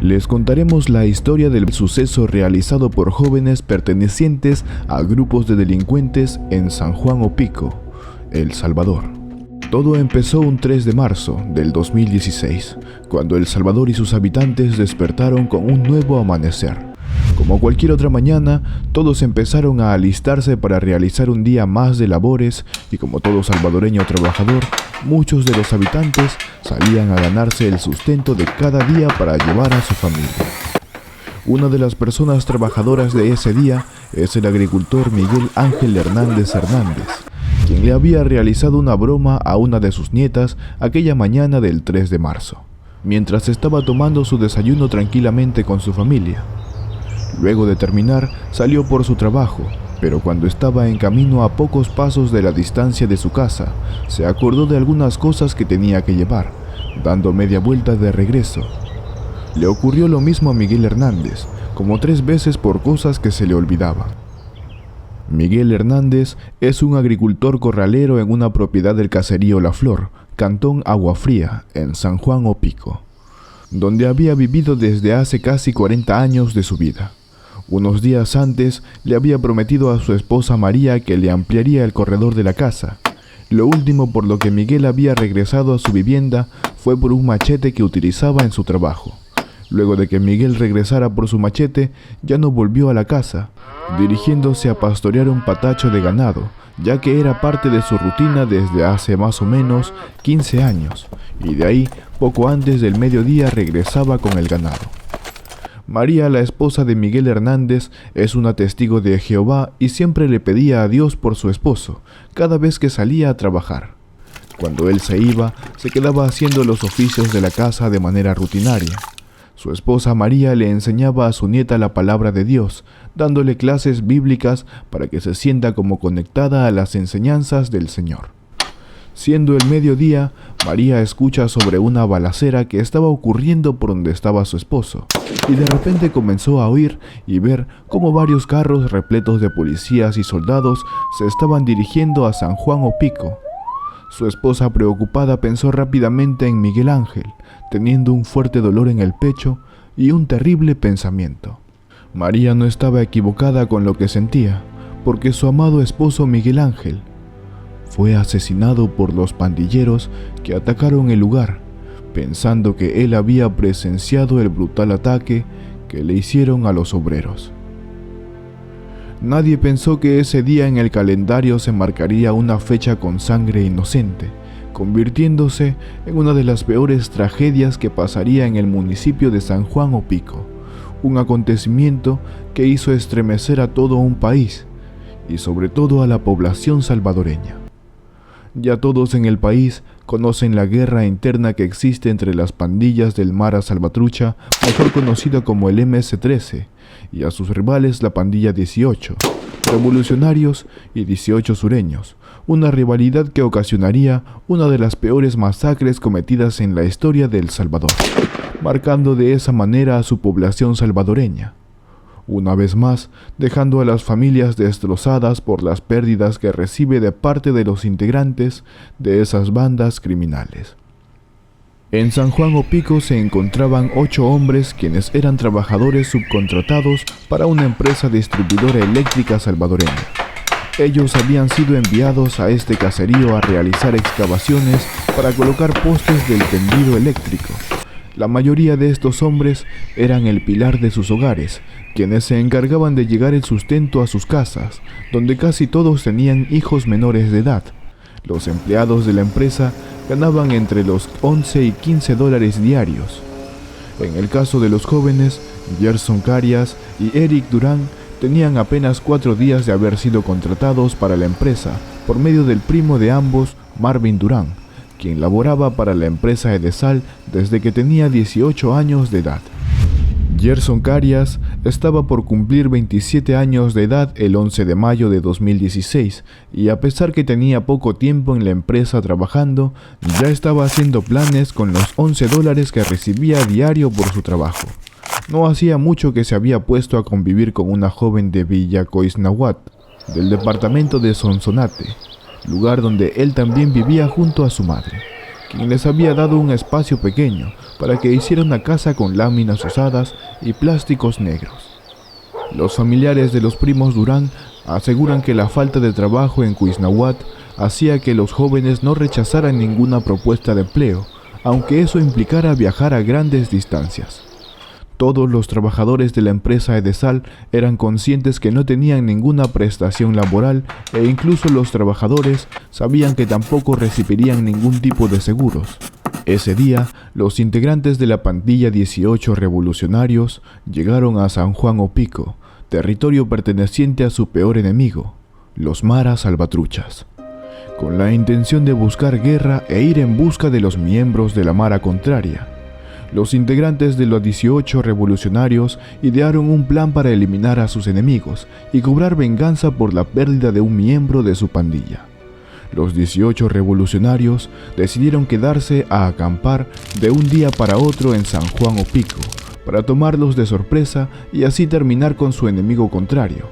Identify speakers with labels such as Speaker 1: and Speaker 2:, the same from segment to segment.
Speaker 1: Les contaremos la historia del suceso realizado por jóvenes pertenecientes a grupos de delincuentes en San Juan Opico, El Salvador. Todo empezó un 3 de marzo del 2016, cuando El Salvador y sus habitantes despertaron con un nuevo amanecer. Como cualquier otra mañana, todos empezaron a alistarse para realizar un día más de labores y como todo salvadoreño trabajador, muchos de los habitantes salían a ganarse el sustento de cada día para llevar a su familia. Una de las personas trabajadoras de ese día es el agricultor Miguel Ángel Hernández Hernández, quien le había realizado una broma a una de sus nietas aquella mañana del 3 de marzo, mientras estaba tomando su desayuno tranquilamente con su familia. Luego de terminar, salió por su trabajo, pero cuando estaba en camino a pocos pasos de la distancia de su casa, se acordó de algunas cosas que tenía que llevar, dando media vuelta de regreso. Le ocurrió lo mismo a Miguel Hernández, como 3 veces por cosas que se le olvidaban. Miguel Hernández es un agricultor corralero en una propiedad del caserío La Flor, cantón Agua Fría, en San Juan Opico, donde había vivido desde hace casi 40 años de su vida. Unos días antes le había prometido a su esposa María que le ampliaría el corredor de la casa. Lo último por lo que Miguel había regresado a su vivienda fue por un machete que utilizaba en su trabajo. Luego de que Miguel regresara por su machete, ya no volvió a la casa, dirigiéndose a pastorear un patacho de ganado, ya que era parte de su rutina desde hace más o menos 15 años, y de ahí, poco antes del mediodía, regresaba con el ganado. María, la esposa de Miguel Hernández, es una testigo de Jehová y siempre le pedía a Dios por su esposo, cada vez que salía a trabajar. Cuando él se iba, se quedaba haciendo los oficios de la casa de manera rutinaria. Su esposa María le enseñaba a su nieta la palabra de Dios, dándole clases bíblicas para que se sienta como conectada a las enseñanzas del Señor. Siendo el mediodía, María escucha sobre una balacera que estaba ocurriendo por donde estaba su esposo, y de repente comenzó a oír y ver cómo varios carros repletos de policías y soldados se estaban dirigiendo a San Juan Opico. Su esposa, preocupada, pensó rápidamente en Miguel Ángel, teniendo un fuerte dolor en el pecho y un terrible pensamiento. María no estaba equivocada con lo que sentía, porque su amado esposo Miguel Ángel fue asesinado por los pandilleros que atacaron el lugar, pensando que él había presenciado el brutal ataque que le hicieron a los obreros. Nadie pensó que ese día en el calendario se marcaría una fecha con sangre inocente, convirtiéndose en una de las peores tragedias que pasaría en el municipio de San Juan Opico, un acontecimiento que hizo estremecer a todo un país y sobre todo a la población salvadoreña. Ya todos en el país conocen la guerra interna que existe entre las pandillas del Mara Salvatrucha, mejor conocida como el MS-13, y a sus rivales la pandilla 18, revolucionarios y 18 sureños, una rivalidad que ocasionaría una de las peores masacres cometidas en la historia de El Salvador, marcando de esa manera a su población salvadoreña, una vez más dejando a las familias destrozadas por las pérdidas que recibe de parte de los integrantes de esas bandas criminales. En San Juan Opico se encontraban 8 hombres quienes eran trabajadores subcontratados para una empresa distribuidora eléctrica salvadoreña. Ellos habían sido enviados a este caserío a realizar excavaciones para colocar postes del tendido eléctrico. La mayoría de estos hombres eran el pilar de sus hogares, quienes se encargaban de llegar el sustento a sus casas, donde casi todos tenían hijos menores de edad. Los empleados de la empresa ganaban entre los 11 y 15 dólares diarios. En el caso de los jóvenes, Gerson Carias y Eric Durán tenían apenas 4 días de haber sido contratados para la empresa por medio del primo de ambos, Marvin Durán, quien laboraba para la empresa Edesal desde que tenía 18 años de edad. Gerson Carias estaba por cumplir 27 años de edad el 11 de mayo de 2016 y a pesar que tenía poco tiempo en la empresa trabajando, ya estaba haciendo planes con los 11 dólares que recibía a diario por su trabajo. No hacía mucho que se había puesto a convivir con una joven de Villa Coisnahuat, del departamento de Sonsonate, lugar donde él también vivía junto a su madre, quien les había dado un espacio pequeño para que hiciera una casa con láminas usadas y plásticos negros. Los familiares de los primos Durán aseguran que la falta de trabajo en Cuisnahuat hacía que los jóvenes no rechazaran ninguna propuesta de empleo, aunque eso implicara viajar a grandes distancias. Todos los trabajadores de la empresa Edesal eran conscientes que no tenían ninguna prestación laboral e incluso los trabajadores sabían que tampoco recibirían ningún tipo de seguros. Ese día, los integrantes de la pandilla 18 revolucionarios llegaron a San Juan Opico, territorio perteneciente a su peor enemigo, los maras salvatruchas, con la intención de buscar guerra e ir en busca de los miembros de la mara contraria. Los integrantes de los 18 revolucionarios idearon un plan para eliminar a sus enemigos y cobrar venganza por la pérdida de un miembro de su pandilla. Los 18 revolucionarios decidieron quedarse a acampar de un día para otro en San Juan Opico, para tomarlos de sorpresa y así terminar con su enemigo contrario.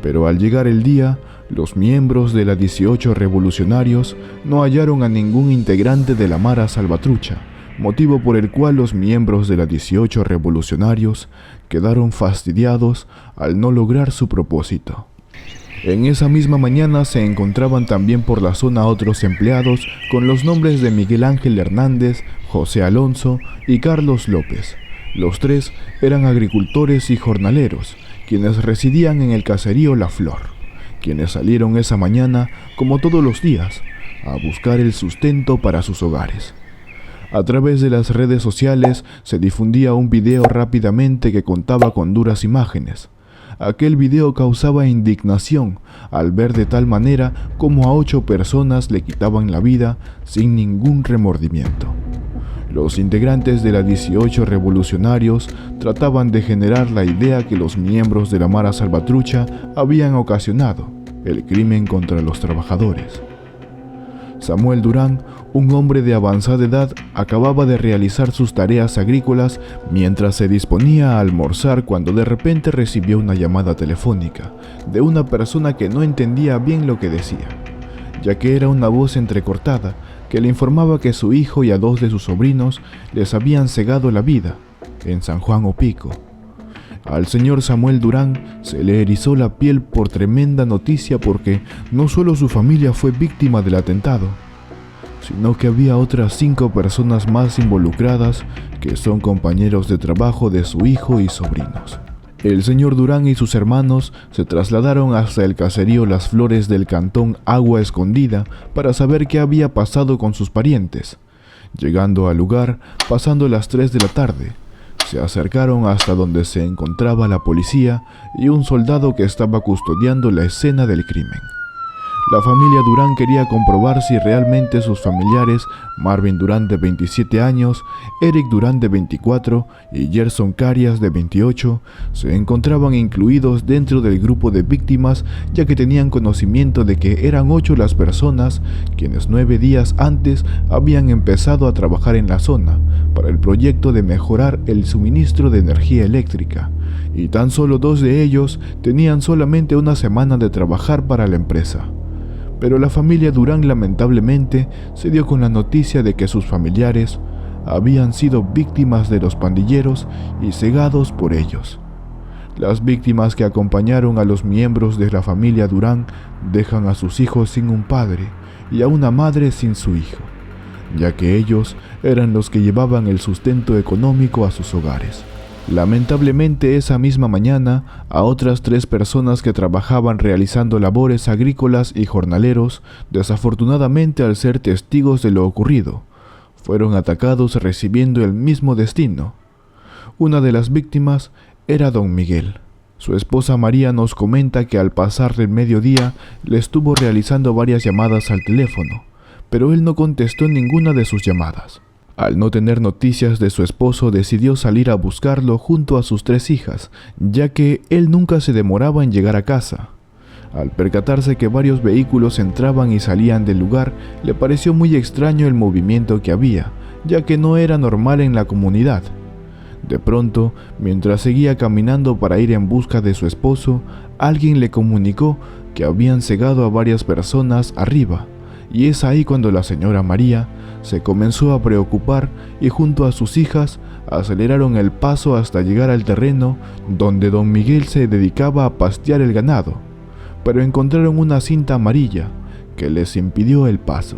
Speaker 1: Pero al llegar el día, los miembros de los 18 revolucionarios no hallaron a ningún integrante de la mara salvatrucha, motivo por el cual los miembros de los 18 revolucionarios quedaron fastidiados al no lograr su propósito. En esa misma mañana se encontraban también por la zona otros empleados con los nombres de Miguel Ángel Hernández, José Alonso y Carlos López. Los tres eran agricultores y jornaleros, quienes residían en el caserío La Flor, quienes salieron esa mañana, como todos los días, a buscar el sustento para sus hogares. A través de las redes sociales se difundía un video rápidamente que contaba con duras imágenes. Aquel video causaba indignación al ver de tal manera como a 8 personas le quitaban la vida sin ningún remordimiento. Los integrantes de los 18 revolucionarios trataban de generar la idea que los miembros de la mara salvatrucha habían ocasionado el crimen contra los trabajadores. Samuel Durán, un hombre de avanzada edad, acababa de realizar sus tareas agrícolas mientras se disponía a almorzar cuando de repente recibió una llamada telefónica de una persona que no entendía bien lo que decía, ya que era una voz entrecortada que le informaba que su hijo y a 2 de sus sobrinos les habían cegado la vida en San Juan Opico. Al señor Samuel Durán se le erizó la piel por tremenda noticia porque no solo su familia fue víctima del atentado, sino que había otras 5 personas más involucradas que son compañeros de trabajo de su hijo y sobrinos. El señor Durán y sus hermanos se trasladaron hasta el caserío Las Flores del cantón Agua Escondida para saber qué había pasado con sus parientes. Llegando al lugar, pasando las 3 de la tarde, se acercaron hasta donde se encontraba la policía y un soldado que estaba custodiando la escena del crimen. La familia Durán quería comprobar si realmente sus familiares, Marvin Durán de 27 años, Eric Durán de 24 y Gerson Carias de 28, se encontraban incluidos dentro del grupo de víctimas, ya que tenían conocimiento de que eran 8 las personas quienes 9 días antes habían empezado a trabajar en la zona para el proyecto de mejorar el suministro de energía eléctrica, y tan solo 2 de ellos tenían solamente una semana de trabajar para la empresa. Pero la familia Durán lamentablemente se dio con la noticia de que sus familiares habían sido víctimas de los pandilleros y cegados por ellos. Las víctimas que acompañaron a los miembros de la familia Durán dejan a sus hijos sin un padre y a una madre sin su hijo, ya que ellos eran los que llevaban el sustento económico a sus hogares. Lamentablemente esa misma mañana, a otras 3 personas que trabajaban realizando labores agrícolas y jornaleros, desafortunadamente al ser testigos de lo ocurrido, fueron atacados recibiendo el mismo destino. Una de las víctimas era don Miguel. Su esposa María nos comenta que al pasar el mediodía le estuvo realizando varias llamadas al teléfono, pero él no contestó ninguna de sus llamadas. Al no tener noticias de su esposo, decidió salir a buscarlo junto a sus 3 hijas, ya que él nunca se demoraba en llegar a casa. Al percatarse que varios vehículos entraban y salían del lugar, le pareció muy extraño el movimiento que había, ya que no era normal en la comunidad. De pronto, mientras seguía caminando para ir en busca de su esposo, alguien le comunicó que habían cegado a varias personas arriba y es ahí cuando la señora María se comenzó a preocupar y junto a sus hijas aceleraron el paso hasta llegar al terreno donde don Miguel se dedicaba a pastear el ganado, pero encontraron una cinta amarilla que les impidió el paso.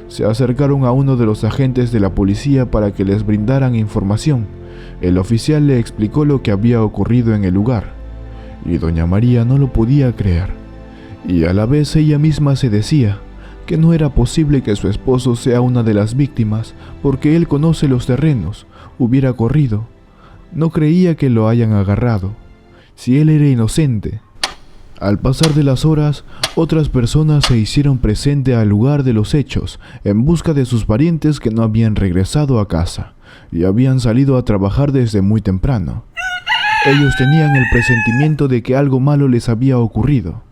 Speaker 1: Se acercaron a uno de los agentes de la policía para que les brindaran información. El oficial le explicó lo que había ocurrido en el lugar, y doña María no lo podía creer, y a la vez ella misma se decía que no era posible que su esposo sea una de las víctimas, porque él conoce los terrenos, hubiera corrido. No creía que lo hayan agarrado, si él era inocente. Al pasar de las horas, otras personas se hicieron presente al lugar de los hechos en busca de sus parientes que no habían regresado a casa y habían salido a trabajar desde muy temprano. Ellos tenían el presentimiento de que algo malo les había ocurrido.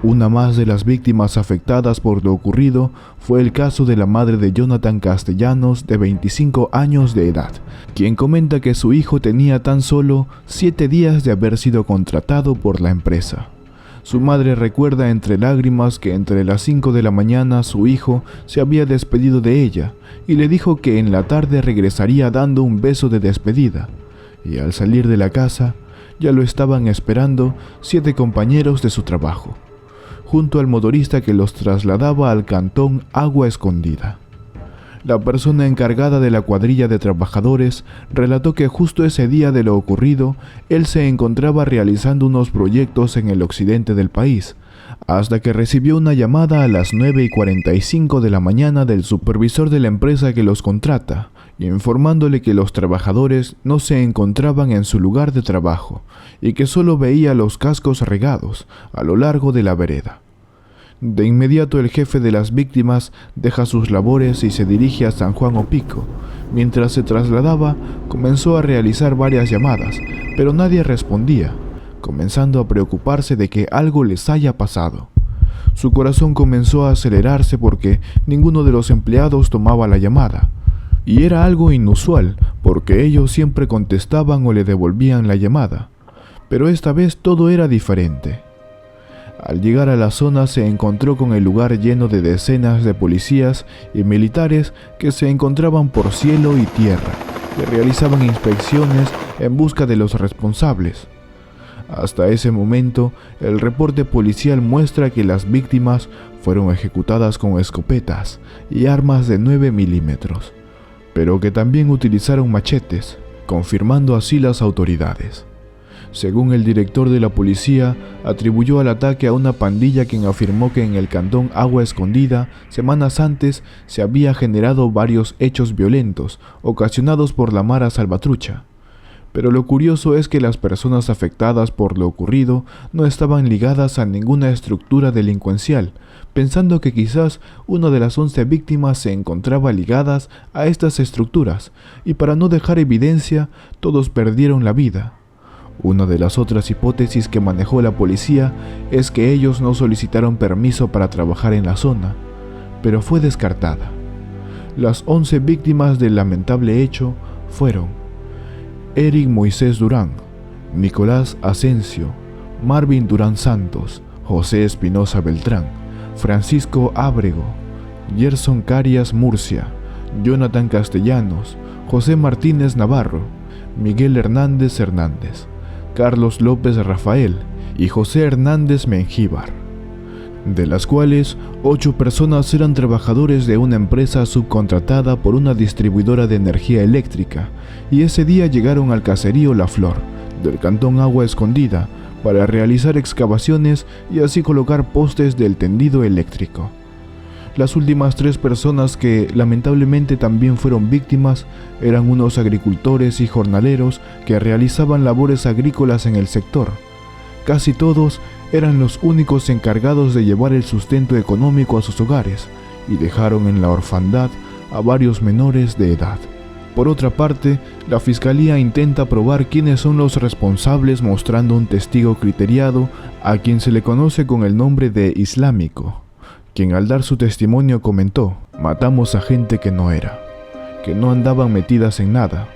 Speaker 1: Una más de las víctimas afectadas por lo ocurrido fue el caso de la madre de Jonathan Castellanos, de 25 años de edad, quien comenta que su hijo tenía tan solo 7 días de haber sido contratado por la empresa. Su madre recuerda entre lágrimas que entre las 5 de la mañana su hijo se había despedido de ella y le dijo que en la tarde regresaría dando un beso de despedida, y al salir de la casa ya lo estaban esperando 7 compañeros de su trabajo, junto al motorista que los trasladaba al cantón Agua Escondida. La persona encargada de la cuadrilla de trabajadores relató que justo ese día de lo ocurrido, él se encontraba realizando unos proyectos en el occidente del país, hasta que recibió una llamada a las 9:45 de la mañana del supervisor de la empresa que los contrata, informándole que los trabajadores no se encontraban en su lugar de trabajo y que solo veía los cascos regados a lo largo de la vereda. De inmediato el jefe de las víctimas deja sus labores y se dirige a San Juan Opico. Mientras se trasladaba, comenzó a realizar varias llamadas, pero nadie respondía, comenzando a preocuparse de que algo les haya pasado. Su corazón comenzó a acelerarse porque ninguno de los empleados tomaba la llamada. Y era algo inusual, porque ellos siempre contestaban o le devolvían la llamada. Pero esta vez todo era diferente. Al llegar a la zona se encontró con el lugar lleno de decenas de policías y militares que se encontraban por cielo y tierra, que realizaban inspecciones en busca de los responsables. Hasta ese momento, el reporte policial muestra que las víctimas fueron ejecutadas con escopetas y armas de 9 milímetros. Pero que también utilizaron machetes, confirmando así las autoridades. Según el director de la policía, atribuyó al ataque a una pandilla quien afirmó que en el cantón Agua Escondida, semanas antes, se había generado varios hechos violentos, ocasionados por la Mara Salvatrucha. Pero lo curioso es que las personas afectadas por lo ocurrido no estaban ligadas a ninguna estructura delincuencial, pensando que quizás una de las 11 víctimas se encontraba ligadas a estas estructuras, y para no dejar evidencia, todos perdieron la vida. Una de las otras hipótesis que manejó la policía es que ellos no solicitaron permiso para trabajar en la zona, pero fue descartada. Las 11 víctimas del lamentable hecho fueron Eric Moisés Durán, Nicolás Asensio, Marvin Durán Santos, José Espinosa Beltrán, Francisco Ábrego, Gerson Carias Murcia, Jonathan Castellanos, José Martínez Navarro, Miguel Hernández Hernández, Carlos López Rafael y José Hernández Mengíbar, de las cuales 8 personas eran trabajadores de una empresa subcontratada por una distribuidora de energía eléctrica, y ese día llegaron al caserío La Flor, del cantón Agua Escondida, para realizar excavaciones y así colocar postes del tendido eléctrico. Las últimas 3 personas que lamentablemente también fueron víctimas eran unos agricultores y jornaleros que realizaban labores agrícolas en el sector. Casi todos eran los únicos encargados de llevar el sustento económico a sus hogares y dejaron en la orfandad a varios menores de edad. Por otra parte, la fiscalía intenta probar quiénes son los responsables mostrando un testigo criteriado a quien se le conoce con el nombre de Islámico, quien al dar su testimonio comentó: matamos a gente que no era, que no andaban metidas en nada.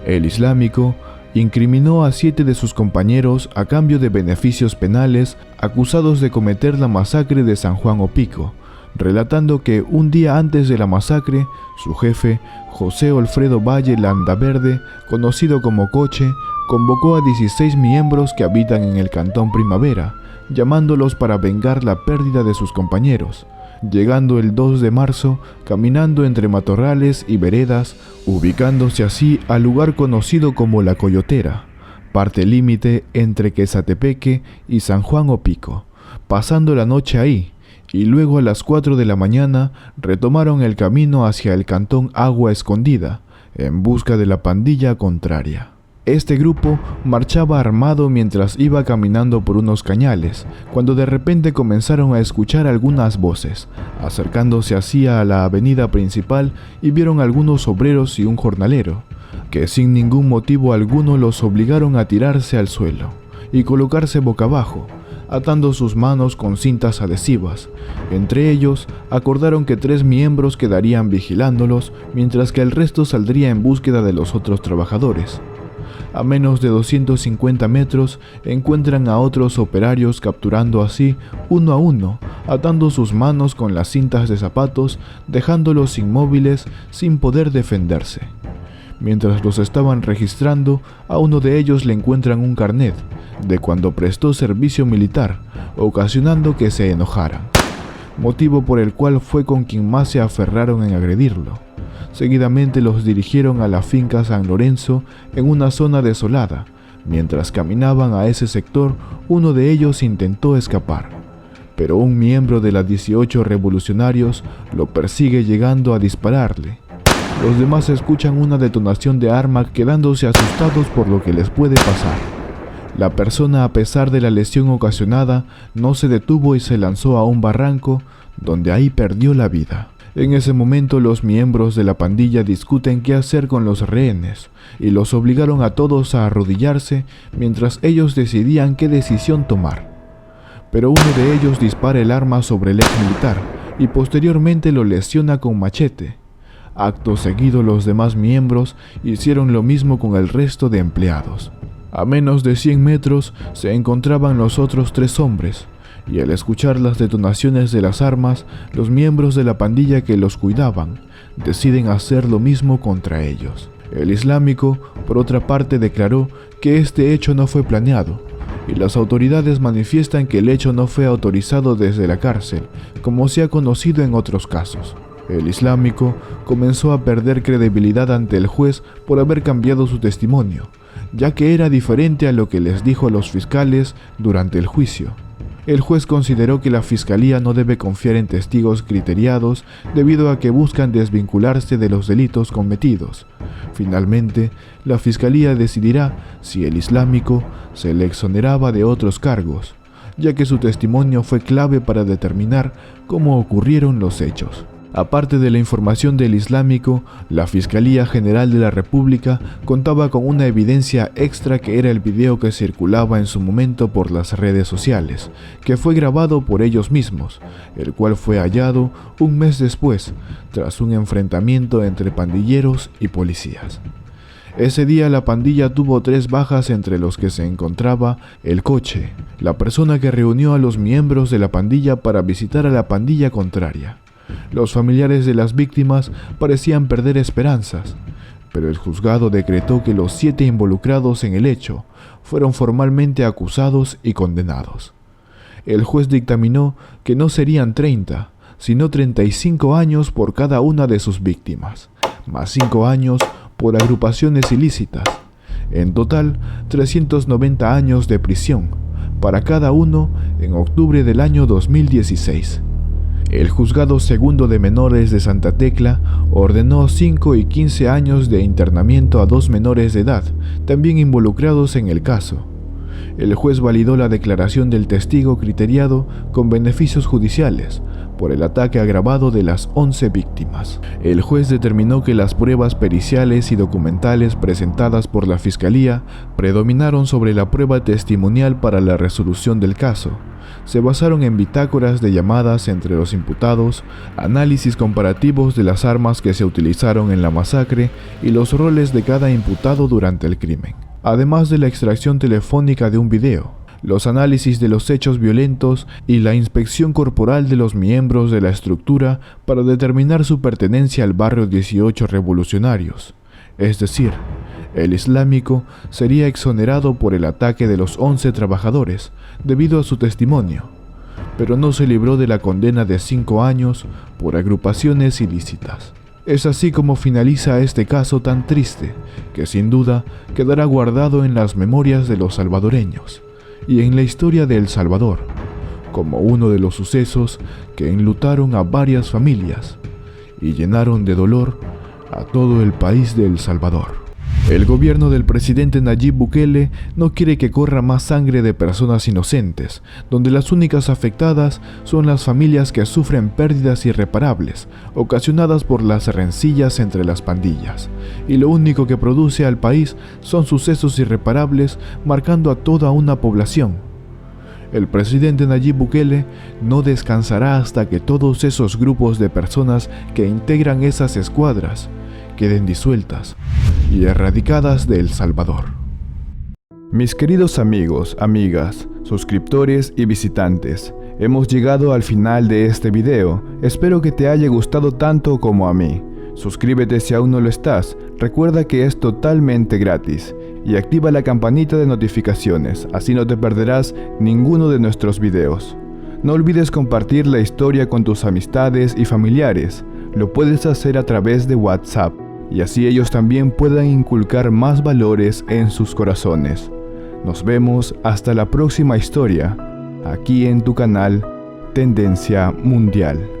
Speaker 1: El Islámico incriminó a 7 de sus compañeros a cambio de beneficios penales, acusados de cometer la masacre de San Juan Opico, relatando que un día antes de la masacre, su jefe, José Alfredo Valle Landaverde, conocido como Coche, convocó a 16 miembros que habitan en el Cantón Primavera, llamándolos para vengar la pérdida de sus compañeros, llegando el 2 de marzo, caminando entre matorrales y veredas, ubicándose así al lugar conocido como La Coyotera, parte límite entre Quezatepeque y San Juan Opico, pasando la noche ahí, y luego a las 4 de la mañana retomaron el camino hacia el cantón Agua Escondida, en busca de la pandilla contraria. Este grupo marchaba armado mientras iba caminando por unos cañales, cuando de repente comenzaron a escuchar algunas voces, acercándose así a la avenida principal y vieron algunos obreros y un jornalero, que sin ningún motivo alguno los obligaron a tirarse al suelo y colocarse boca abajo, atando sus manos con cintas adhesivas. Entre ellos, acordaron que 3 miembros quedarían vigilándolos, mientras que el resto saldría en búsqueda de los otros trabajadores. A menos de 250 metros, encuentran a otros operarios capturando así, uno a uno, atando sus manos con las cintas de zapatos, dejándolos inmóviles sin poder defenderse. Mientras los estaban registrando, a uno de ellos le encuentran un carnet de cuando prestó servicio militar, ocasionando que se enojaran, motivo por el cual fue con quien más se aferraron en agredirlo. Seguidamente los dirigieron a la finca San Lorenzo en una zona desolada. Mientras caminaban a ese sector, uno de ellos intentó escapar, pero un miembro de las 18 revolucionarios lo persigue llegando a dispararle. Los demás escuchan una detonación de arma quedándose asustados por lo que les puede pasar. La persona, a pesar de la lesión ocasionada, no se detuvo y se lanzó a un barranco, donde ahí perdió la vida. En ese momento los miembros de la pandilla discuten qué hacer con los rehenes y los obligaron a todos a arrodillarse mientras ellos decidían qué decisión tomar. Pero uno de ellos dispara el arma sobre el ex militar y posteriormente lo lesiona con machete. Acto seguido los demás miembros hicieron lo mismo con el resto de empleados. A menos de 100 metros se encontraban los otros 3 hombres, y al escuchar las detonaciones de las armas, los miembros de la pandilla que los cuidaban deciden hacer lo mismo contra ellos. El islámico, por otra parte, declaró que este hecho no fue planeado, y las autoridades manifiestan que el hecho no fue autorizado desde la cárcel, como se ha conocido en otros casos. El islámico comenzó a perder credibilidad ante el juez por haber cambiado su testimonio, ya que era diferente a lo que les dijo a los fiscales durante el juicio. El juez consideró que la fiscalía no debe confiar en testigos criteriados debido a que buscan desvincularse de los delitos cometidos. Finalmente, la fiscalía decidirá si el islámico se le exoneraba de otros cargos, ya que su testimonio fue clave para determinar cómo ocurrieron los hechos. Aparte de la información del islámico, la Fiscalía General de la República contaba con una evidencia extra que era el video que circulaba en su momento por las redes sociales, que fue grabado por ellos mismos, el cual fue hallado un mes después, tras un enfrentamiento entre pandilleros y policías. Ese día la pandilla tuvo 3 bajas, entre los que se encontraba el Coche, la persona que reunió a los miembros de la pandilla para visitar a la pandilla contraria. Los familiares de las víctimas parecían perder esperanzas, pero el juzgado decretó que los 7 involucrados en el hecho fueron formalmente acusados y condenados. El juez dictaminó que no serían 30, sino 35 años por cada una de sus víctimas, más 5 años por agrupaciones ilícitas. En total, 390 años de prisión para cada uno en octubre del año 2016. El Juzgado Segundo de Menores de Santa Tecla ordenó 5 y 15 años de internamiento a 2 menores de edad, también involucrados en el caso. El juez validó la declaración del testigo criteriado con beneficios judiciales por el ataque agravado de las 11 víctimas. El juez determinó que las pruebas periciales y documentales presentadas por la Fiscalía predominaron sobre la prueba testimonial para la resolución del caso. Se basaron en bitácoras de llamadas entre los imputados, análisis comparativos de las armas que se utilizaron en la masacre y los roles de cada imputado durante el crimen, además de la extracción telefónica de un video. los análisis de los hechos violentos y la inspección corporal de los miembros de la estructura para determinar su pertenencia al barrio 18 revolucionarios. Es decir, el islámico sería exonerado por el ataque de los 11 trabajadores debido a su testimonio, pero no se libró de la condena de 5 años por agrupaciones ilícitas. Es así como finaliza este caso tan triste, que sin duda quedará guardado en las memorias de los salvadoreños y en la historia de El Salvador, como uno de los sucesos que enlutaron a varias familias y llenaron de dolor a todo el país de El Salvador. El gobierno del presidente Nayib Bukele no quiere que corra más sangre de personas inocentes, donde las únicas afectadas son las familias que sufren pérdidas irreparables, ocasionadas por las rencillas entre las pandillas, y lo único que produce al país son sucesos irreparables marcando a toda una población. El presidente Nayib Bukele no descansará hasta que todos esos grupos de personas que integran esas escuadras queden disueltas y erradicadas de El Salvador. Mis queridos amigos, amigas, suscriptores y visitantes, hemos llegado al final de este video. Espero que te haya gustado tanto como a mí. Suscríbete si aún no lo estás, recuerda que es totalmente gratis y activa la campanita de notificaciones, así no te perderás ninguno de nuestros videos. No olvides compartir la historia con tus amistades y familiares. Lo puedes hacer a través de WhatsApp y así ellos también puedan inculcar más valores en sus corazones. Nos vemos hasta la próxima historia, aquí en tu canal Tendencia Mundial.